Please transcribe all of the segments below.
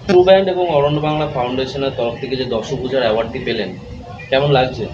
True brand এবং অরণ্য বাংলা ফাউন্ডেশনের তরফ থেকে যে দশভূজার অ্যাওয়ার্ডটি পেলেন, কেমন লাগছে?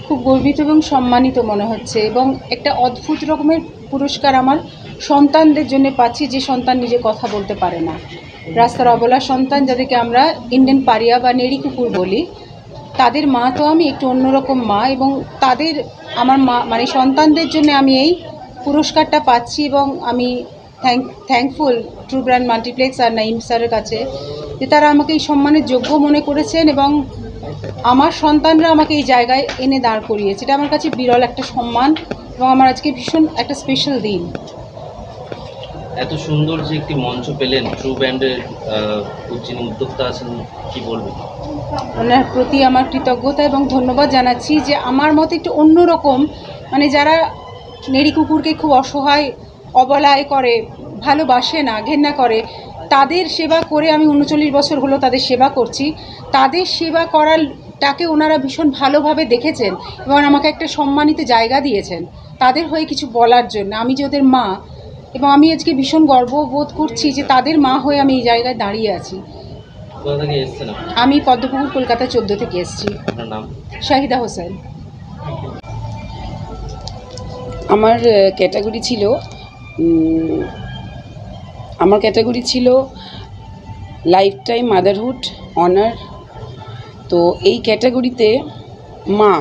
খুব গর্বিত এবং সম্মানিত মনে হচ্ছে, এবং একটা অদ্ভুত রকমের পুরস্কার আমার সন্তানদের জন্য পাচ্ছি, যে সন্তান নিজে কথা বলতে পারে না, রাস্তার অবলা সন্তান, যাদেরকে আমরা ইন্ডিয়ান পারিয়া বা নেড়ি কুকুর বলি। তাদের মা তো আমি একটু অন্যরকম মা, এবং তাদের আমার মা মানে সন্তানদের জন্য আমি এই পুরস্কারটা পাচ্ছি, এবং আমি থ্যাঙ্কফুল ট্রু ব্র্যান্ড মাল্টিপ্লেক্স আর নাইম স্যারের কাছে যে তারা আমাকে এই সম্মানের যোগ্য মনে করেছেন, এবং আমার সন্তানরা আমাকে এই জায়গায় এনে দাঁড় করিয়েছে। এটা আমার কাছে বিরল একটা সম্মান, এবং আমার আজকে ভীষণ একটা স্পেশাল দিন। এত সুন্দর যে একটি মঞ্চ পেলেন, ট্রু ব্র্যান্ডের যিনি উদ্যোক্তা আছেন, কি বলবেন? ওনার প্রতি আমার কৃতজ্ঞতা এবং ধন্যবাদ জানাচ্ছি, যে আমার মতো একটু অন্যরকম, মানে যারা নেড়ি কুকুরকে খুব অসহায় অবলায় করে, ভালোবাসে না, ঘেন্না করে, তাদের সেবা করে আমি 39 বছর হলো তাদের সেবা করছি। তাদের সেবা করারটাকে ওনারা ভীষণ ভালোভাবে দেখেছেন এবং আমাকে একটা সম্মানিত জায়গা দিয়েছেন তাদের হয়ে কিছু বলার জন্য। আমি যে ওদের মা, এবং আমি আজকে ভীষণ গর্ববোধ করছি যে তাদের মা হয়ে আমি এই জায়গায় দাঁড়িয়ে আছি। কোথা থেকে এসেছেন আপনি? আমি পদ্মপুকুর, কলকাতা 14 থেকে এসেছি। আপনার নাম? শাহিদা হোসেন। আমার ক্যাটাগরি ছিল লাইফ টাইম মাদারহুড অনার। তো এই ক্যাটাগরিতে মা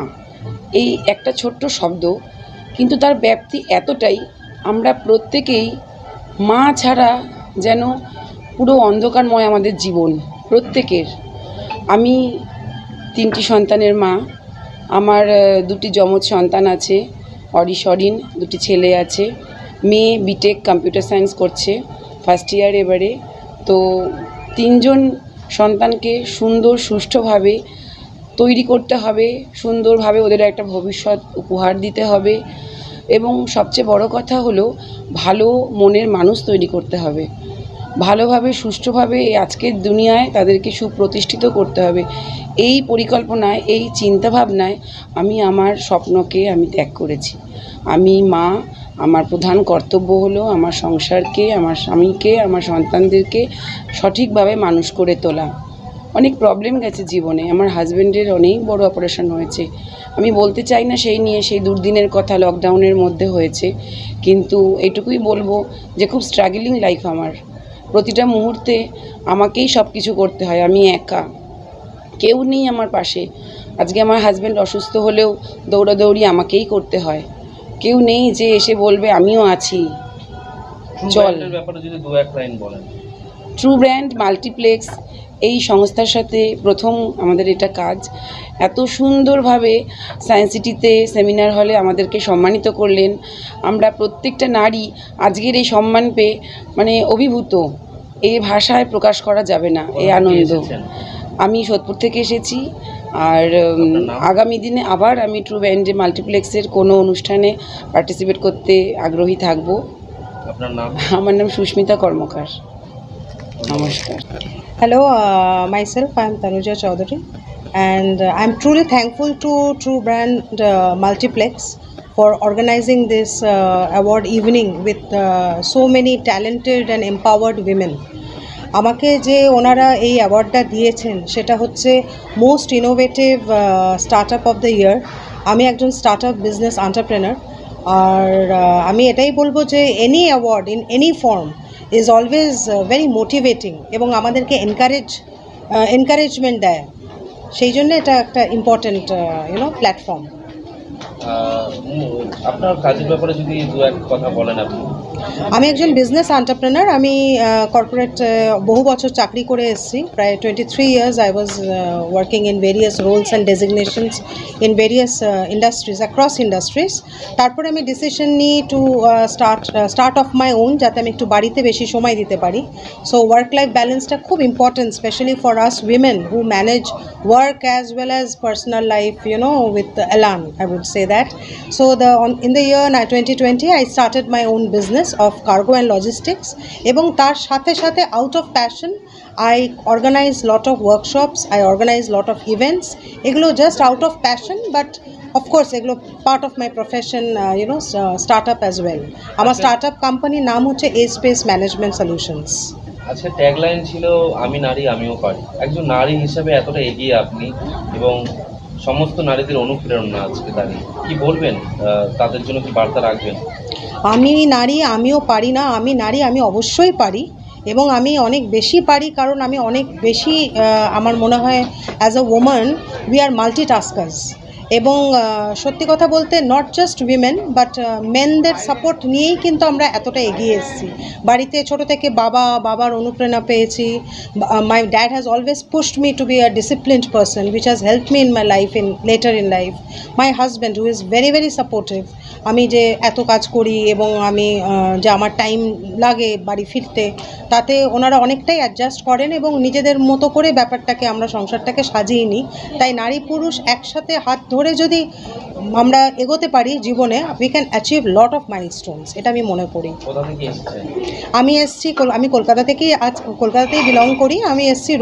এই একটা ছোট্ট শব্দ, কিন্তু তার ব্যাপ্তি এতটাই, আমরা প্রত্যেকেই মা ছাড়া যেন পুরো অন্ধকারময় আমাদের জীবন প্রত্যেকের। আমি 3টি সন্তানের মা। আমার 2টি যমজ সন্তান আছে, অরিশ অরিন, 2টি ছেলে আছে। মেয়ে বিটেক কম্পিউটার সায়েন্স করছে, ফার্স্ট ইয়ার এবারে। তো 3জন সন্তানকে সুন্দর সুষ্ঠুভাবে তৈরি করতে হবে, সুন্দরভাবে ওদের একটা ভবিষ্যৎ উপহার দিতে হবে, এবং সবচেয়ে বড় কথা হলো ভালো মনের মানুষ তৈরি করতে হবে, ভালোভাবে সুষ্ঠুভাবে আজকের দুনিয়ায় তাদেরকে সুপ্রতিষ্ঠিত করতে হবে। এই পরিকল্পনায়, এই চিন্তাভাবনায় আমি আমার স্বপ্নকে আমি ত্যাগ করেছি। আমি মা, আমার প্রধান কর্তব্য হলো আমার সংসারকে, আমার স্বামীকে, আমার সন্তানদেরকে সঠিকভাবে মানুষ করে তোলা। অনেক প্রবলেম গেছে জীবনে, আমার হাজব্যান্ডের অনেক বড় অপারেশন হয়েছে। আমি বলতে চাই না সেই দুর্দিনের কথা, লকডাউনের মধ্যে হয়েছে, কিন্তু এটুকুই বলবো যে খুব স্ট্রাগলিং লাইফ আমার। প্রতিটা মুহূর্তে আমাকেই সব কিছু করতে হয়, আমি একা, কেউ নেই আমার পাশে। আজকে আমার হাজব্যান্ড অসুস্থ হলেও দৌড়াদৌড়ি আমাকেই করতে হয়, কেউ নেই যে এসে বলবে আমিও আছি, চল। ব্যাপারে যদি 2-1 লাইন বলেন। ট্রু ব্র্যান্ড মাল্টিপ্লেক্স এই সংস্থার সাথে প্রথম আমাদের এটা কাজ। এত সুন্দরভাবে সায়েন্স সিটিতে সেমিনার হলে আমাদেরকে সম্মানিত করলেন। আমরা প্রত্যেকটা নারী আজকের এই সম্মান পেয়ে মানে অভিভূত, এই ভাষায় প্রকাশ করা যাবে না এই আনন্দ। আমি সোদপুর থেকে এসেছি, আর আগামী দিনে আবার আমি ট্রু ব্র্যান্ড মাল্টিপ্লেক্সের কোনো অনুষ্ঠানে পার্টিসিপেট করতে আগ্রহী থাকব। আপনার নাম? আমার নাম সুস্মিতা কর্মকার। নমস্কার। Hello, myself, I am Tanuja Chaudhary, and I'm truly thankful to True Brand Multiplex for organizing this award evening with so many talented and empowered women. আমাকে যে ওনারা এই অ্যাওয়ার্ডটা দিয়েছেন সেটা হচ্ছে most innovative startup of the ইয়ার। আমি একজন startup business entrepreneur, আর আমি এটাই বলবো যে any award in any form is always very motivating এবং আমাদেরকে এনকারেজমেন্ট দেয়, সেই জন্য এটা একটা ইম্পর্টেন্ট প্ল্যাটফর্ম। আপনার কাজের ব্যাপারে যদি 2-1 কথা বলেন আপনি। আমি একজন বিজনেস এন্টারপ্রেনার। আমি কর্পোরেট বহু বছর চাকরি করে এসেছি, প্রায় 23 years I was working in various roles and designations in various industries, across industries. তারপরে আমি ডিসিশন নিই to start of my own, যাতে আমি একটু বাড়িতে বেশি সময় দিতে পারি। সো ওয়ার্ক লাইফ ব্যালেন্সটা খুব important, specially for us women who manage work as well as personal life, with elan, I would say that. So in the year 2020 I started my own business of cargo and logistics, এবং তার সাথে সাথে out of passion I organize lot of workshops, I organize lot of events, এগুলো just out of passion, but of course এগুলো part of my profession, startup as well. আমার startup company নাম হচ্ছে A Space Management Solutions. আজকে tagline ছিল আমি নারী আমিও পারি। একজন নারী হিসেবে এতটা এগিয়ে আপনি এবং সমস্ত নারীদের অনুপ্রেরণা আজকে দাঁড়িয়ে কি বলবেন, তাদের জন্য কি বার্তা রাখবেন? আমি নারী আমিও পারি না, আমি নারী আমি অবশ্যই পারি, এবং আমি অনেক বেশি পারি, কারণ আমি অনেক বেশি আমার মনে হয় as a woman we are multitaskers. এবং সত্যি কথা বলতে নট জাস্ট উইমেন বাট মেনদের সাপোর্ট নিয়েই কিন্তু আমরা এতটা এগিয়ে এসেছি। বাড়িতে ছোটো থেকে বাবার অনুপ্রেরণা পেয়েছি। My dad has always pushed me two be a disciplined person which has help me in my life in letter in life. My husband who is very very supportive. আমি যে এত কাজ করি এবং আমি যে আমার টাইম লাগে বাড়ি ফিরতে, তাতে ওনারা অনেকটাই অ্যাডজাস্ট করেন এবং নিজেদের মতো করে ব্যাপারটাকে আমরা সংসারটাকে সাজিয়ে নিই। তাই নারী পুরুষ একসাথে হাত ধরে যদি আমরা এগোতে পারি জীবনে, we can achieve lot of milestones, এটা আমি মনে করি। কোথা থেকে এসেছেন? আমি কলকাতা থেকেই কলকাতাতেই বিলং করি। আমি এসেছি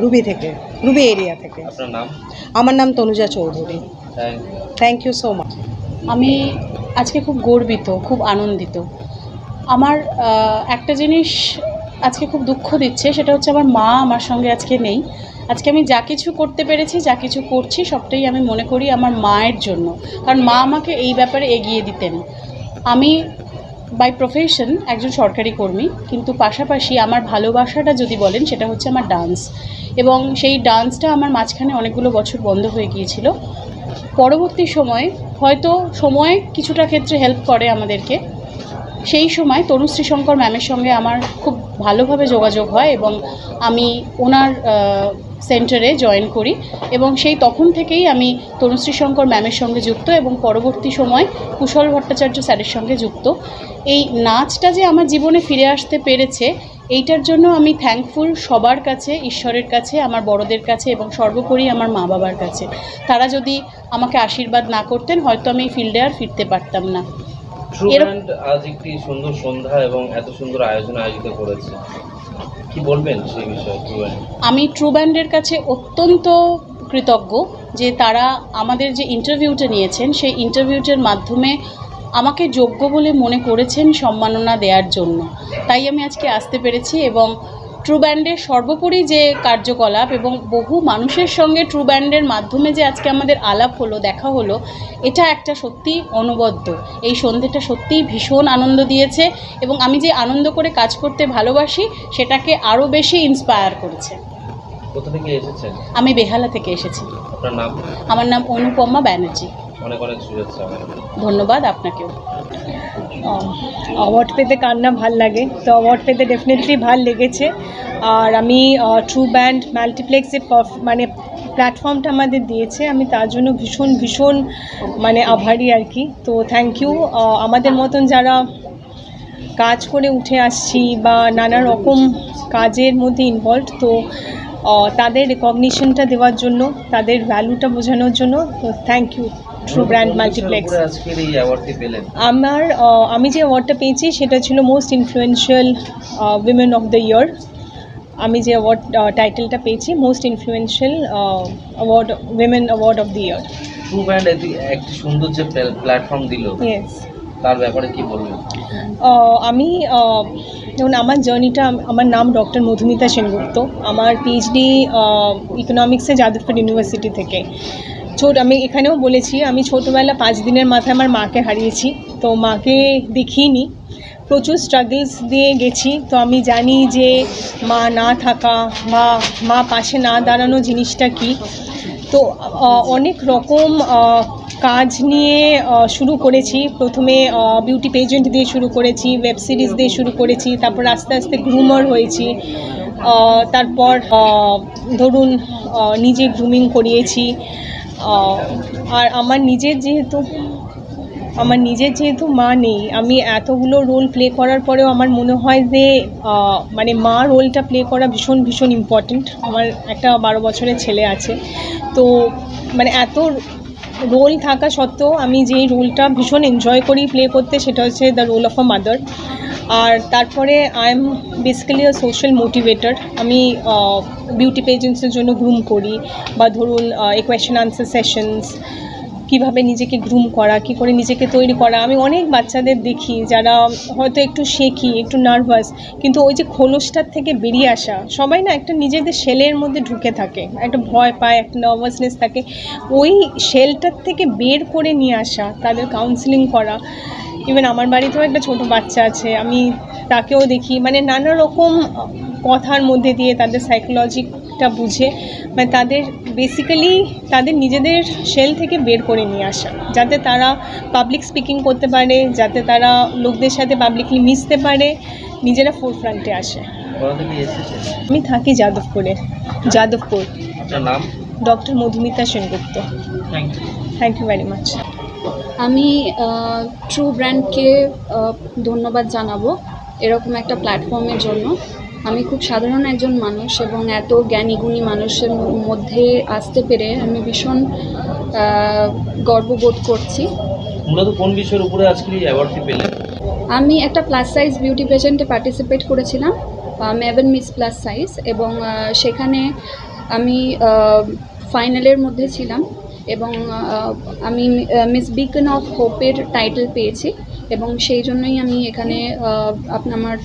রুবি থেকে, রুবি এরিয়া থেকে। আপনার নাম? আমার নাম Tanuja Chowdhury. Thank you so much. আমি আজকে খুব গর্বিত, খুব আনন্দিত। আমার একটা জিনিস আজকে খুব দুঃখ দিচ্ছে, সেটা হচ্ছে আমার মা আমার সঙ্গে আজকে নেই। আজকে আমি যা কিছু করতে পেরেছি, যা কিছু করছি, সবটাই আমি মনে করি আমার মায়ের জন্য, কারণ মা আমাকে এই ব্যাপারে এগিয়ে দিতেন। আমি বাই প্রফেশন একজন সরকারি কর্মী, কিন্তু পাশাপাশি আমার ভালোবাসাটা যদি বলেন সেটা হচ্ছে আমার ডান্স, এবং সেই ডান্সটা আমার মাঝখানে অনেকগুলো বছর বন্ধ হয়ে গিয়েছিল। পরবর্তী সময়ে হয়তো সময় কিছুটা ক্ষেত্রে হেল্প করে আমাদেরকে। সেই সময় তনুশ্রী শঙ্কর ম্যামের সঙ্গে আমার খুব ভালোভাবে যোগাযোগ হয় এবং আমি ওনার সেন্টারে জয়েন করি, এবং সেই তখন থেকেই আমি তনুশ্রী শঙ্কর ম্যামের সঙ্গে যুক্ত এবং পরবর্তী সময় কুশল ভট্টাচার্য স্যারের সঙ্গে যুক্ত। এই নাচটা যে আমার জীবনে ফিরে আসতে পেরেছে, এইটার জন্য আমি থ্যাঙ্কফুল সবার কাছে, ঈশ্বরের কাছে, আমার বড়দের কাছে এবং সর্বোপরি আমার মা বাবার কাছে। তারা যদি আমাকে আশীর্বাদ না করতেন হয়তো আমি এই ফিল্ডে আর ফিরতে পারতাম না। ট্রু ব্যান্ড আজ একটি সুন্দর সন্ধ্যা এবং এত সুন্দর আয়োজন আয়োজিত করেছে, কি বলবেন সেই বিষয়ে? ট্রু ব্যান্ড, আমি ট্রু ব্যান্ডের কাছে অত্যন্ত কৃতজ্ঞ যে তারা আমাদের যে ইন্টারভিউটা নিয়েছেন, সেই ইন্টারভিউটার মাধ্যমে আমাকে যোগ্য বলে মনে করেছেন সম্মাননা দেওয়ার জন্য। তাই আমি আজকে আসতে পেরেছি, এবং ট্রু ব্যান্ডের সর্বোপরি যে কার্যকলাপ এবং বহু মানুষের সঙ্গে ট্রু ব্যান্ডের মাধ্যমে যে আজকে আমাদের আলাপ হলো, দেখা হলো, এটা একটা সত্যি অনবদ্য। এই সন্ধ্যেটা সত্যিই ভীষণ আনন্দ দিয়েছে, এবং আমি যে আনন্দ করে কাজ করতে ভালোবাসি সেটাকে আরও বেশি ইন্সপায়ার করেছে। কোথা থেকে এসেছেন? আমি বেহালা থেকে এসেছি। আপনার নাম? আমার নাম অনুপমা ব্যানার্জি। অনেক অনেক শুভেচ্ছা। ধন্যবাদ আপনাকেও। অ্যাওয়ার্ড পেতে কার না ভাল লাগে, তো অ্যাওয়ার্ড পেতে ডেফিনেটলি ভাল লেগেছে। আর আমি ট্রু ব্যান্ড মাল্টিপ্লেক্সে মানে প্ল্যাটফর্মটা আমাদের দিয়েছে, আমি তার জন্য ভীষণ ভীষণ মানে আভারী আর কি। তো থ্যাংক ইউ। আমাদের মতন যারা কাজ করে উঠে আসছি বা নানা রকম কাজের মধ্যে ইনভলভ, তো তাদের রেকগনিশনটা দেওয়ার জন্য, তাদের ভ্যালুটা বোঝানোর জন্য, তো thank you true brand multiplex. আজকের এই অ্যাওয়ার্ডটি পেলেন? আমি যে অ্যাওয়ার্ডটা পেয়েছি সেটা ছিল most influential women of the ইয়ার। আমি যে অ্যাওয়ার্ড টাইটেলটা পেয়েছি most influential award, women award of the year. True band একটি সুন্দর যে প্ল্যাটফর্ম দিল, ইয়েস, তার ব্যাপারে কি বলবেন? আমি যেমন আমার জার্নিটা, আমার নাম ডক্টর মধুমিতা সেনগুপ্ত। আমার পিএইচডি ইকোনমিক্সে যাদবপুর ইউনিভার্সিটি থেকে। আমি এখানেও বলেছি, আমি ছোটোবেলা 5 দিনের মাথায় আমার মাকে হারিয়েছি। তো মাকে দেখিনি, প্রচুর স্ট্রাগলস দিয়ে গেছি। তো আমি জানি যে মা না থাকা বা মা পাশে না দাঁড়ানো জিনিসটা কি। তো অনেক রকম কাজ নিয়ে শুরু করেছি। প্রথমে বিউটি পেজেন্ট দিয়ে শুরু করেছি, ওয়েব সিরিজ দিয়ে শুরু করেছি, তারপর আস্তে আস্তে গ্রুমার হয়েছি, তারপর ধরুন নিজে গ্রুমিং করিয়েছি। আর আমার নিজের যেহেতু মা নেই, আমি এতগুলো রোল প্লে করার পরেও আমার মনে হয় যে মানে মা রোলটা প্লে করা ভীষণ ভীষণ ইম্পর্ট্যান্ট। আমার একটা 12 বছরের ছেলে আছে, তো মানে এত রোল থাকা সত্ত্বেও আমি যেই রোলটা ভীষণ এনজয় করি প্লে করতে, সেটা হচ্ছে the role of a mother. আর তারপরে I am basically a social motivator. আমি বিউটি পেজেন্টসের জন্য গ্রুম করি, বা ধরুন কোয়েশ্চেন আনসার সেশনস, কিভাবে নিজেকে গ্রুম করা, কী করে নিজেকে তৈরি করা। আমি অনেক বাচ্চাদের দেখি যারা হয়তো একটু শেকি, একটু নার্ভাস, কিন্তু ওই যে খোলসটার থেকে বেরিয়ে আসা, সবাই না একটা নিজেদের শেলের মধ্যে ঢুকে থাকে, একটা ভয় পায়, একটা নার্ভাসনেস থাকে, ওই শেলটার থেকে বের করে নিয়ে আসা, তাদের কাউন্সিলিং করা। ইভেন আমার বাড়িতেও একটা ছোট বাচ্চা আছে, আমি তাকেও দেখি, মানে নানা রকম কথার মধ্যে দিয়ে তাদের সাইকোলজিটা বুঝে, মানে তাদের বেসিক্যালি তাদের নিজেদের শেল থেকে বের করে নিয়ে আসা, যাতে তারা পাবলিক স্পিকিং করতে পারে, যাতে তারা লোকদের সাথে পাবলিকলি মিশতে পারে, নিজেরা ফোরফ্রন্টে আসে। কোথা থেকে এসেছেন? আমি থাকি যাদবপুর। আপনার নাম? Doctor Madhumita Sengupta. Thank you very much. আমি ট্রু ব্র্যান্ডকে ধন্যবাদ জানাবো এরকম একটা প্ল্যাটফর্মের জন্য। আমি খুব সাধারণ একজন মানুষ এবং এত জ্ঞানীগুণী মানুষের মধ্যে আসতে পেরে আমি ভীষণ গর্ববোধ করছি। মূলত কোন বিষয়ের উপরে আজকে এই অ্যাওয়ার্ডটি পেলেন? আমি একটা প্লাস সাইজ বিউটি পেজেন্টে পার্টিসিপেট করেছিলাম, মেভেন মিস প্লাস সাইজ, এবং সেখানে আমি ফাইনালের মধ্যে ছিলাম এবং আমি মিস বিকন অফ হোপের টাইটেল পেয়েছি এবং সেই জন্যই আমি এখানে আমার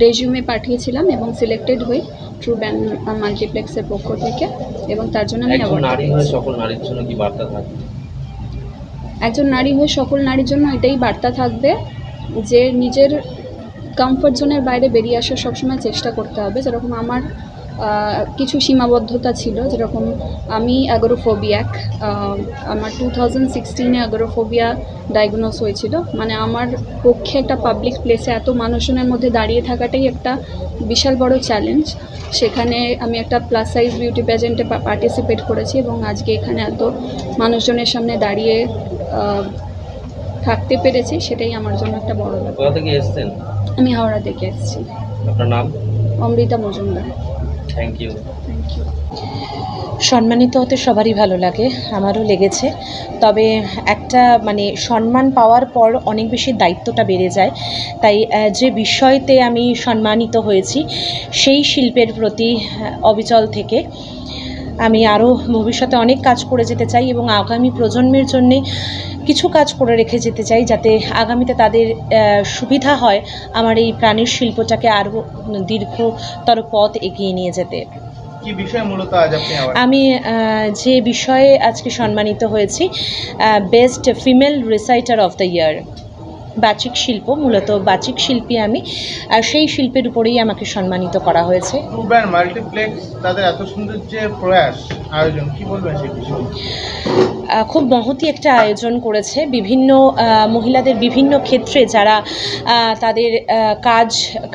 রেজিউমে পাঠিয়েছিলাম এবং সিলেক্টেড হই ট্রু ব্র্যান্ড মাল্টিপ্লেক্সের পক্ষ থেকে, এবং তার জন্য আমি একজন নারী হয়ে সকল নারীর জন্য কি বার্তা থাকবে? একজন নারী হয়ে সকল নারীর জন্য এটাই বার্তা থাকবে যে নিজের কমফর্ট জোনের বাইরে বেরিয়ে আসার সবসময় চেষ্টা করতে হবে। যেরকম আমার কিছু সীমাবদ্ধতা ছিল, যেরকম আমি অ্যাগোরোফোবিয়াক, আমার 2016-এ অ্যাগোরোফোবিয়া ডায়াগনোস হয়েছিল। মানে আমার পক্ষে একটা পাবলিক প্লেসে এত মানুষজনের মধ্যে দাঁড়িয়ে থাকাটাই একটা বিশাল বড় চ্যালেঞ্জ। সেখানে আমি একটা প্লাস সাইজ বিউটি প্যাজেন্টে পার্টিসিপেট করেছি এবং আজকে এখানে এত মানুষজনের সামনে দাঁড়িয়ে থাকতে পেরেছি, সেটাই আমার জন্য একটা বড় ব্যাপার। কোথা থেকে এসেছেন? আমি হাওড়া থেকে এসেছি। আপনার নাম? Amrita Majumdar. Thank you. Thank you. সম্মানিত হতে সবারই ভালো লাগে, আমারও লেগেছে। তবে একটা সম্মান পাওয়ার পর অনেক বেশি দায়িত্বটা বেড়ে যায়। তাই যে বিষয়তে আমি সম্মানিত হয়েছি সেই শিল্পের প্রতি অবিচল থেকে আমি আরও ভবিষ্যতে অনেক কাজ করে যেতে চাই এবং আগামী প্রজন্মের জন্যে কিছু কাজ করে রেখে যেতে চাই, যাতে আগামীতে তাদের সুবিধা হয় আমার এই প্রাণের শিল্পটাকে আরও দীর্ঘতর পথ এগিয়ে নিয়ে যেতে। কি বিষয় মূলত আজ আপনি আমি যে বিষয়ে আজকে সম্মানিত হয়েছি, best female reciter of the year, বাচিক শিল্প, মূলত বাচিক শিল্পী আমি, আর সেই শিল্পের উপরেই আমাকে সম্মানিত করা হয়েছে। ট্রু ব্র্যান্ড মাল্টিপ্লেক্স তাদের এত সুন্দর যে প্রয়াস আয়োজন, কি বলবেন সেই বিষয়ে? খুব মহতি একটা আয়োজন করেছে। বিভিন্ন মহিলাদের বিভিন্ন ক্ষেত্রে যারা তাদের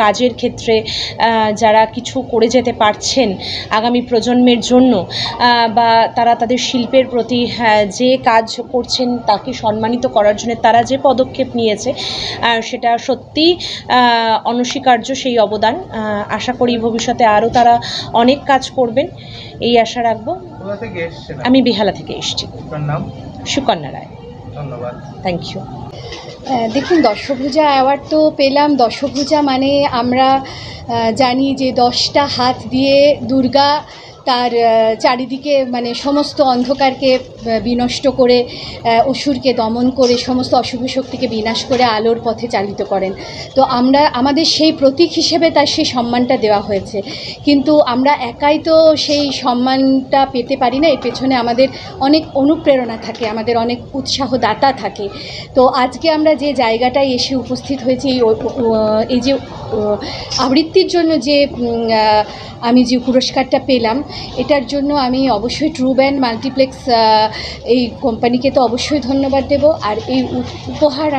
কাজের ক্ষেত্রে যারা কিছু করে যেতে পারছেন আগামী প্রজন্মের জন্য, বা তারা তাদের শিল্পের প্রতি যে কাজ করছেন তাকে সম্মানিত করার জন্য তারা যে পদক্ষেপ নিয়েছে সেটা সত্যি অনস্বীকার্য সেই অবদান। আশা করি ভবিষ্যতে আরও তারা অনেক কাজ করবেন, এই আশা রাখবো। কোথা থেকে এসেছেন? আমি বেহালা থেকে এসেছি। আপনার নাম? সুকন্যা রায়। ধন্যবাদ। Thank you. দেখুন, দশভুজা অ্যাওয়ার্ড তো পেলাম। দশভুজা মানে আমরা জানি যে 10টা হাত দিয়ে দুর্গা তার চারিদিকে সমস্ত অন্ধকারকে বিনষ্ট করে, অসুরকে দমন করে, সমস্ত অশুভ শক্তিকে বিনাশ করে আলোর পথে চালিত করেন। তো আমাদের সেই প্রতীক হিসেবে তার সেই সম্মানটা দেওয়া হয়েছে, কিন্তু আমরা একাই তো সেই সম্মানটা পেতে পারি না। এর পেছনে আমাদের অনেক অনুপ্রেরণা থাকে, আমাদের অনেক উৎসাহদাতা থাকে। তো আজকে আমরা যে জায়গাটায় এসে উপস্থিত হয়েছি, এই যে আবৃত্তির জন্য যে আমি যে পুরস্কারটা পেলাম, এটার জন্য আমি অবশ্যই ট্রু ব্র্যান্ড মাল্টিপ্লেক্স এই কোম্পানিকে তো অবশ্যই ধন্যবাদ দেব। আর এই উপহার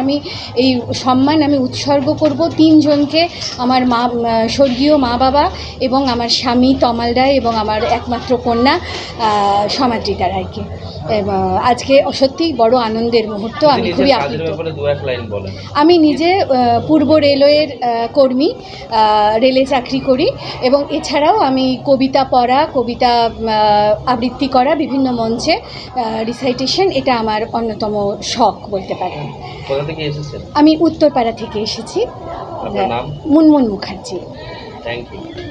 এই সম্মান আমি উৎসর্গ করব 3 জনকে, আমার স্বর্গীয় মা বাবা এবং আমার স্বামী তমাল রায় এবং আমার একমাত্র কন্যা সমাদৃতা রায়কে। আজকে সত্যিই বড় আনন্দের মুহূর্ত, আমি খুবই আপ্লুত। আমি নিজে পূর্ব রেলওয়ের কর্মী, রেলে চাকরি করি এবং এছাড়াও আমি কবিতা পড়া, কবিতা আবৃত্তি করা, বিভিন্ন মঞ্চে রিসাইটেশন, এটা আমার অন্যতম শখ বলতে পারেন। আমি উত্তরপাড়া থেকে এসেছি। মুনমুন মুখার্জি। Thank you.